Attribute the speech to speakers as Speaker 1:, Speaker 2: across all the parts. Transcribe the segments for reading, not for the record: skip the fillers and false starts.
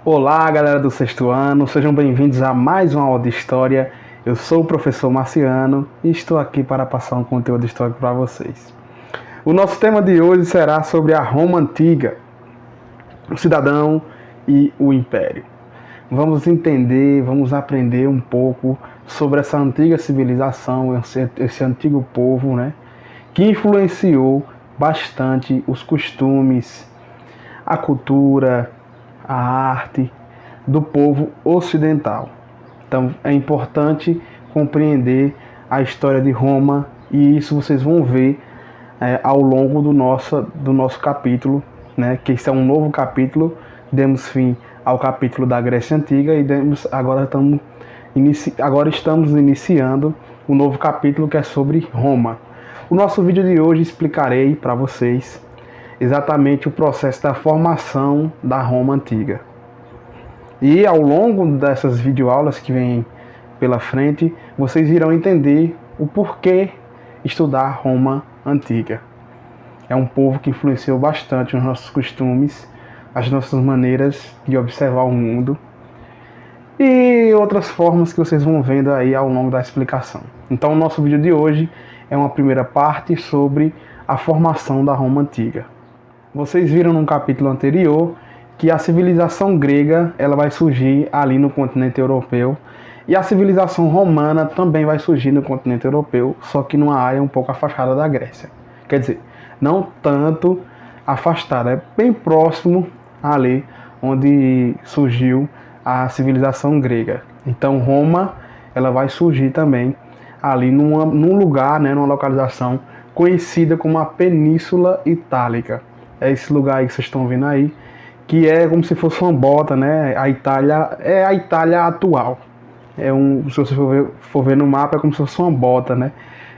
Speaker 1: Olá, galera do sexto ano, sejam bem-vindos a mais uma aula de História. Eu sou o professor Marciano e estou aqui para passar um conteúdo histórico para vocês. O nosso tema de hoje será sobre a Roma Antiga, o cidadão e o Império. Vamos entender, vamos aprender um pouco sobre essa antiga civilização, esse antigo povo, né, que influenciou bastante os costumes, a cultura, a arte do povo ocidental. Então é importante compreender a história de Roma e isso vocês vão ver ao longo do nosso capítulo, né? Que esse é um novo capítulo. Demos fim ao capítulo da Grécia Antiga e agora estamos iniciando o novo capítulo que é sobre Roma. O nosso vídeo de hoje explicarei para vocês exatamente o processo da formação da Roma Antiga. E ao longo dessas videoaulas que vêm pela frente, vocês irão entender o porquê estudar Roma Antiga. É um povo que influenciou bastante os nossos costumes, as nossas maneiras de observar o mundo e outras formas que vocês vão vendo aí ao longo da explicação. Então o nosso vídeo de hoje é uma primeira parte sobre a formação da Roma Antiga. Vocês viram no capítulo anterior que a civilização grega ela vai surgir ali no continente europeu e a civilização romana também vai surgir no continente europeu, só que numa área um pouco afastada da Grécia. Quer dizer, não tanto afastada, é bem próximo ali onde surgiu a civilização grega. Então Roma ela vai surgir também ali num lugar, né, numa localização conhecida como a Península Itálica. É esse lugar aí que vocês estão vendo aí, que é como se fosse uma bota, né? A Itália é a Itália atual. Se você for ver no mapa, é como se fosse uma bota, né?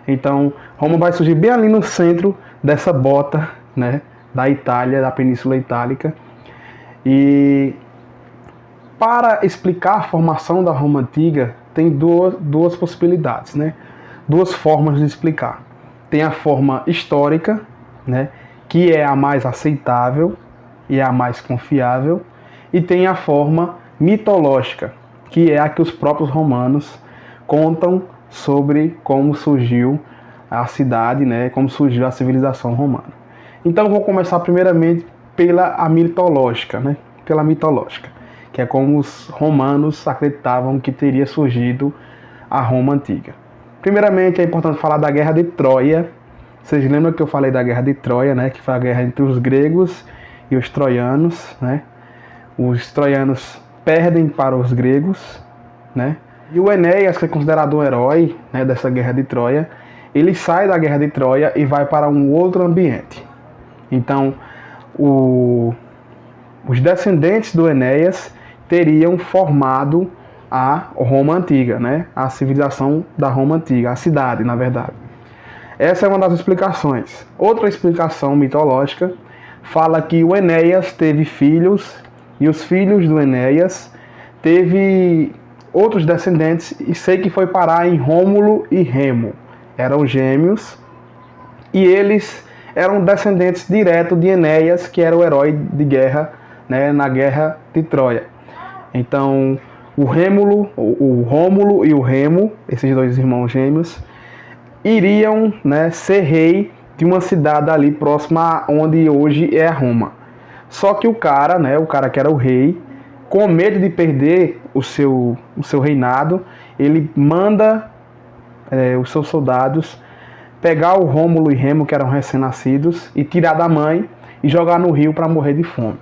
Speaker 1: Então, Roma vai surgir bem ali no centro dessa bota, né? Da Itália, da Península Itálica. E para explicar a formação da Roma Antiga, tem duas possibilidades, né? Duas formas de explicar. Tem a forma histórica, né? Que é a mais aceitável e a mais confiável, e tem a forma mitológica, que é a que os próprios romanos contam sobre como surgiu a cidade, né, como surgiu a civilização romana. Então vou começar primeiramente pela mitológica, né, pela mitológica, que é como os romanos acreditavam que teria surgido a Roma Antiga. Primeiramente é importante falar da Guerra de Troia. Vocês lembram que eu falei da Guerra de Troia, né? Que foi a guerra entre os gregos e os troianos, né? Os troianos perdem para os gregos, né? E o Enéas, que é considerado um herói, né, dessa Guerra de Troia, ele sai da Guerra de Troia e vai para um outro ambiente. Então, os descendentes do Enéas teriam formado a Roma Antiga, né? A civilização da Roma Antiga, a cidade, na verdade. Essa é uma das explicações. Outra explicação mitológica fala que o Enéas teve filhos e os filhos do Enéas teve outros descendentes e sei que foi parar em Rômulo e Remo. Eram gêmeos e eles eram descendentes diretos de Enéas, que era o herói de guerra, né, na Guerra de Troia. Então o Rômulo e o Remo, esses dois irmãos gêmeos, iriam, né, ser rei de uma cidade ali próxima onde hoje é a Roma. Só que o cara que era o rei, com medo de perder o seu reinado, ele manda os seus soldados pegar o Rômulo e Remo, que eram recém-nascidos, e tirar da mãe e jogar no rio para morrer de fome.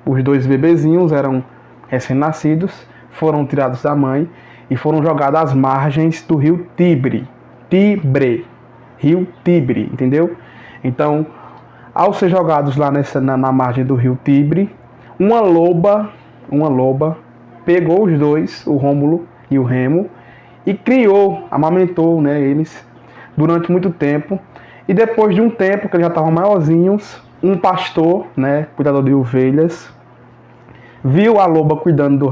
Speaker 1: Os dois bebezinhos eram recém-nascidos, foram tirados da mãe e foram jogados às margens do rio Tibre, rio Tibre, entendeu? Então, ao ser jogados lá na margem do rio Tibre, uma loba pegou os dois, o Rômulo e o Remo, e amamentou, né, eles durante muito tempo. E depois de um tempo que eles já estavam maiorzinhos, um pastor, né, cuidador de ovelhas, viu a loba cuidando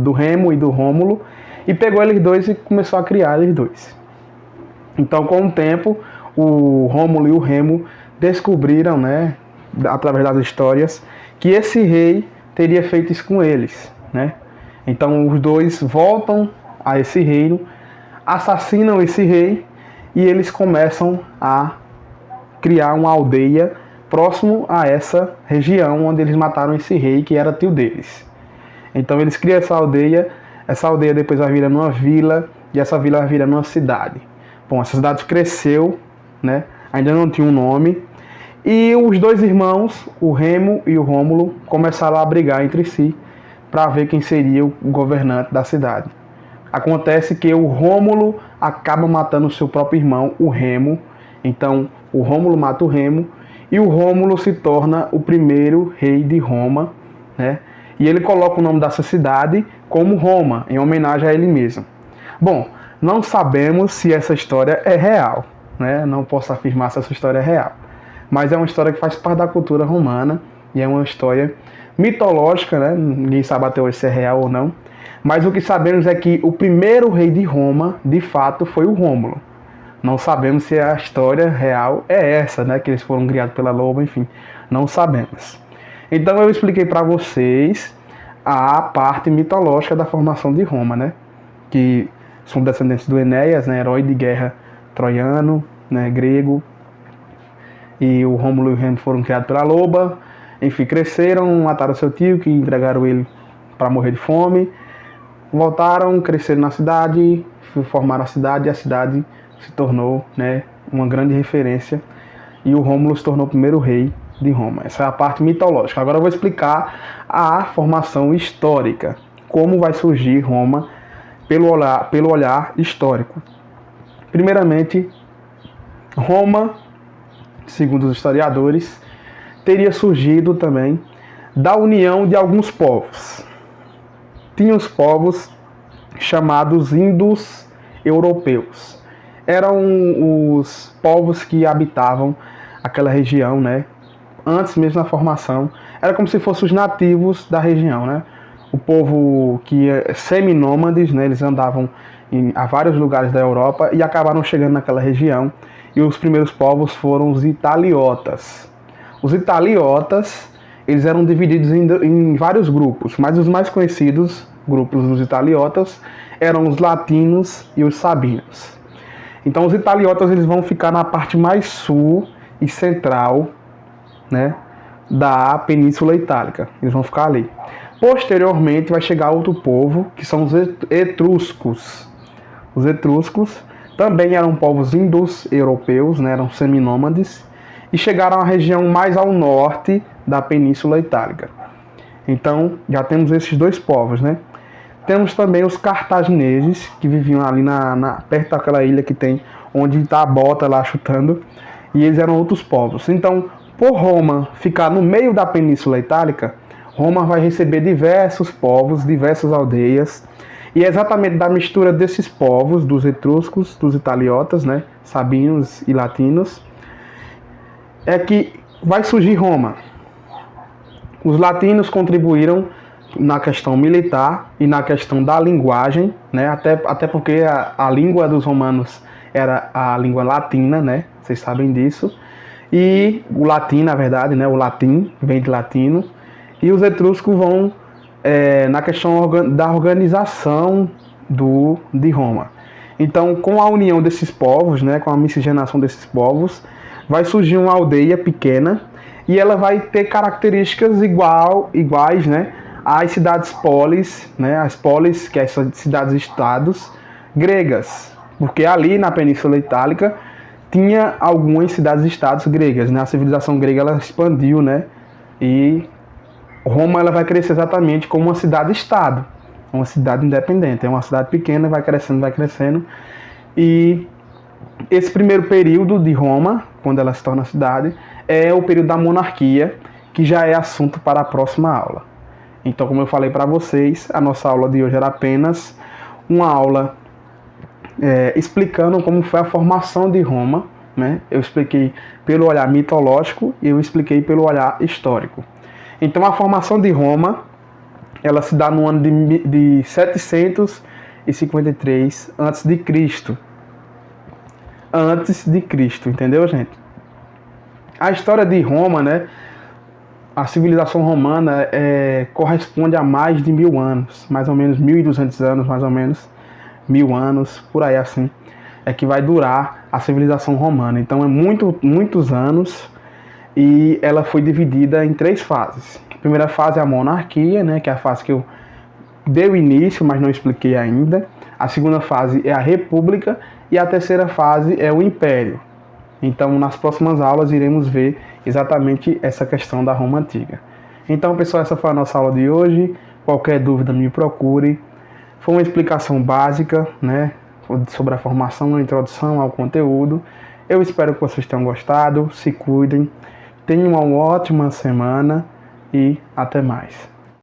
Speaker 1: do Remo e do Rômulo e pegou eles dois e começou a criar eles dois. Então, com o tempo, o Rômulo e o Remo descobriram, né, através das histórias, que esse rei teria feito isso com eles, né? Então os dois voltam a esse reino, assassinam esse rei e eles começam a criar uma aldeia próximo a essa região onde eles mataram esse rei que era tio deles. Então eles criam essa aldeia depois vai virando uma vila e essa vila vai virando uma cidade. Bom, essa cidade cresceu, né? Ainda não tinha um nome. E os dois irmãos, o Remo e o Rômulo, começaram a brigar entre si para ver quem seria o governante da cidade. Acontece que o Rômulo acaba matando o seu próprio irmão, o Remo. Então o Rômulo mata o Remo e o Rômulo se torna o primeiro rei de Roma, né? E ele coloca o nome dessa cidade como Roma, em homenagem a ele mesmo. Bom, não sabemos se essa história é real, né? Não posso afirmar se essa história é real. Mas é uma história que faz parte da cultura romana e é uma história mitológica, né? Ninguém sabe até hoje se é real ou não. Mas o que sabemos é que o primeiro rei de Roma, de fato, foi o Rômulo. Não sabemos se a história real é essa, né? Que eles foram criados pela loba, enfim, não sabemos. Então eu expliquei para vocês a parte mitológica da formação de Roma, né? Que são descendentes do Enéas, né? Herói de guerra troiano, né? Grego. E o Rômulo e o Remo foram criados pela loba. Enfim, cresceram, mataram seu tio, que entregaram ele para morrer de fome. Voltaram, cresceram na cidade, formaram a cidade e a cidade se tornou, né, uma grande referência. E o Rômulo se tornou o primeiro rei de Roma. Essa é a parte mitológica. Agora eu vou explicar a formação histórica. Como vai surgir Roma pelo olhar histórico. Primeiramente, Roma, segundo os historiadores, teria surgido também da união de alguns povos. Tinha os povos chamados indo-europeus. Eram os povos que habitavam aquela região, né? Antes mesmo da formação. Era como se fossem os nativos da região, né? O povo que é seminômades, né? Eles andavam a vários lugares da Europa e acabaram chegando naquela região. E os primeiros povos foram os italiotas. Os italiotas, eles eram divididos em vários grupos, mas os mais conhecidos grupos dos italiotas eram os latinos e os sabinos. Então os italiotas eles vão ficar na parte mais sul e central, né, da Península Itálica. Eles vão ficar ali. Posteriormente vai chegar outro povo, que são os etruscos. Os etruscos também eram povos indo-europeus, né, eram seminômades, e chegaram à região mais ao norte da Península Itálica. Então já temos esses dois povos, né? Temos também os cartagineses, que viviam ali perto daquela ilha que tem, onde está a bota lá chutando, e eles eram outros povos. Então, por Roma ficar no meio da Península Itálica, Roma vai receber diversos povos, diversas aldeias, e é exatamente da mistura desses povos, dos etruscos, dos italiotas, né, sabinos e latinos, é que vai surgir Roma. Os latinos contribuíram na questão militar e na questão da linguagem, né? Até porque a língua dos romanos era a língua latina, né? Vocês sabem disso. E o latim, na verdade, né? O latim vem de latino. E os etruscos vão na questão da organização de Roma. Então, com a união desses povos, né? Com a miscigenação desses povos, vai surgir uma aldeia pequena e ela vai ter características iguais, né? As cidades polis, né, as polis, que são cidades-estados gregas, porque ali na Península Itálica tinha algumas cidades-estados gregas, né, a civilização grega ela expandiu, né, e Roma ela vai crescer exatamente como uma cidade-estado, uma cidade independente, é uma cidade pequena, vai crescendo, e esse primeiro período de Roma, quando ela se torna cidade, é o período da monarquia, que já é assunto para a próxima aula. Então, como eu falei para vocês, a nossa aula de hoje era apenas uma aula explicando como foi a formação de Roma, né? Eu expliquei pelo olhar mitológico e eu expliquei pelo olhar histórico. Então, a formação de Roma, ela se dá no ano de 753 a.C. Antes de Cristo, entendeu, gente? A história de Roma, né? a civilização romana corresponde a mais de 1000 anos, mais ou menos 1200 anos, mais ou menos 1000 anos, por aí assim, é que vai durar a civilização romana. Então é muitos anos, e ela foi dividida em 3 fases. A primeira fase é a monarquia, né, que é a fase que eu dei o início, mas não expliquei ainda. A segunda fase é a república e a terceira fase é o império. Então, nas próximas aulas iremos ver exatamente essa questão da Roma Antiga. Então, pessoal, essa foi a nossa aula de hoje. Qualquer dúvida, me procure. Foi uma explicação básica, né, sobre a formação, a introdução ao conteúdo. Eu espero que vocês tenham gostado. Se cuidem. Tenham uma ótima semana e até mais.